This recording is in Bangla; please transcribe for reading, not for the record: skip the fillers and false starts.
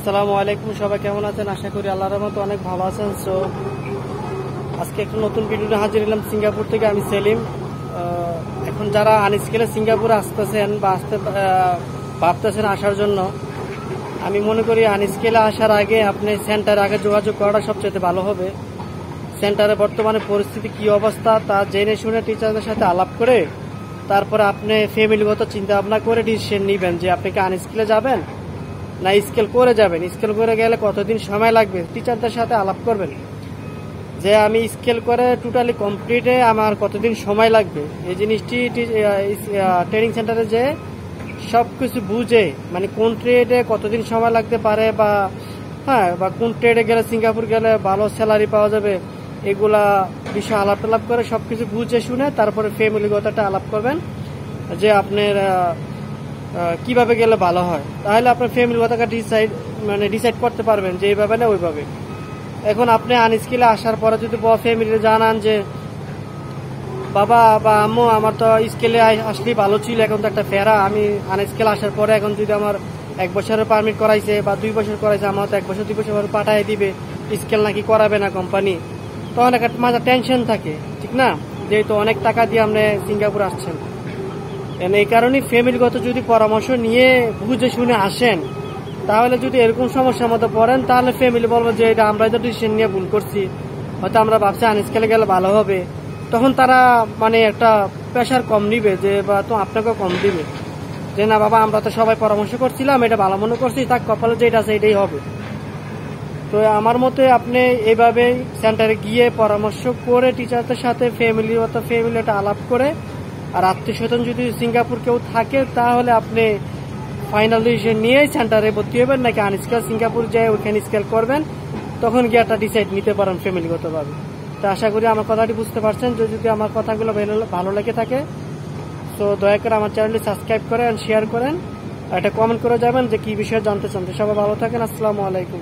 আসসালামু আলাইকুম, সবাই কেমন আছেন? আশা করি আল্লাহর রহমতে অনেক ভালো আছেন। সো আজকে একটা নতুন ভিডিওতে হাজির হলাম সিঙ্গাপুর থেকে। আমি সেলিম। এখন যারা আনস্কেলে সিঙ্গাপুরে আসতেছেন বা ভাবতেছেন আসার জন্য, আমি মনে করি আনস্কেলে আসার আগে আপনি সেন্টারে আগে যোগাযোগ করাটা সবচেয়ে ভালো হবে। সেন্টারে বর্তমানে পরিস্থিতি কি অবস্থা তা জেনে শুনে টিচারদের সাথে আলাপ করে তারপরে আপনি ফ্যামিলিগত চিন্তা ভাবনা করে ডিসিশন নেবেন যে আপনি কি আনস্কেলে যাবেন না স্কেল করে যাবেন। স্কেল করে গেলে কতদিন সময় লাগবে টিচারদের সাথে আলাপ করবেন যে আমি স্কেল করে টোটালি কমপ্লিটে আমার কতদিন সময় লাগবে। এই জিনিসটি ট্রেনিং সেন্টারে যে সব কিছু বুঝে, মানে কোন ট্রেডে কতদিন সময় লাগতে পারে বা বা কোন ট্রেডে গেলে সিঙ্গাপুর গেলে ভালো স্যালারি পাওয়া যাবে, এগুলা বিষয় আলাপ করে সবকিছু বুঝে শুনে তারপরে ফ্যামিলিগতটা আলাপ করবেন যে আপনার কিভাবে গেলে ভালো হয়। তাহলে আপনার ফ্যামিলির কথাটা ডিসাইড করতে পারবেন যে এইভাবে না ওইভাবে। এখন আপনি আনস্কিলে আসার পরে যদি ফ্যামিলিতে জানান যে বাবা বা আম্মু আমার তো স্কেলে আসলেই ভালো ছিল, এখন তো একটা ফেরা, আমি আনস্কেলে আসার পরে এখন যদি আমার 1 বছরের পারমিট করাইছে বা 2 বছর করাইছে, আমার তো 1 বছর 2 বছর পাঠাই দিবে, স্কেল নাকি করাবে না কোম্পানি, তখন একটা মাঝে টেনশন থাকে, ঠিক না? যেহেতু অনেক টাকা দিয়ে আপনি সিঙ্গাপুর আসছেন। এই কারণে ফ্যামিলিগত যদি পরামর্শ নিয়ে বুঝে শুনে আসেন, তাহলে যদি এরকম সমস্যার মধ্যে পড়েন তাহলে ফ্যামিলি বলবো যে এটা আমরা ডিসিশন নিয়ে ভুল করছি, হয়তো আমরা ভাবছি আনস্কেলে গেলে ভালো হবে, তখন তারা মানে একটা প্রেশার কম নিবে যে বা তো আপনাকেও কম দিবে যে না বাবা আমরা তো সবাই পরামর্শ করছিলাম, এটা ভালো মনে করছি, তার কপালে যেটা আছে এটাই হবে। তো আমার মতে আপনি এইভাবে সেন্টারে গিয়ে পরামর্শ করে টিচারদের সাথে ফ্যামিলিটা আলাপ করে, আর আত্মীয়স্বজন যদি সিঙ্গাপুর কেউ থাকে তাহলে আপনি ফাইনাল ডিসিশন নিয়ে সেন্টারে ভর্তি হবেন নাকি আনস্কেল সিঙ্গাপুর যায় ওইখানে স্কেল করবেন, তখন গিয়ে একটা ডিসাইড নিতে পারেন ফ্যামিলিগতভাবে। তো আশা করি আমার কথাটি বুঝতে পারছেন। যদি আমার কথাগুলো ভালো লেগে থাকে তো দয়া করে আমার চ্যানেলটি সাবস্ক্রাইব করেন, শেয়ার করেন, একটা কমেন্ট করে যাবেন যে কি বিষয়ে জানতে চান। সবাই ভালো থাকেন। আসসালামু আলাইকুম।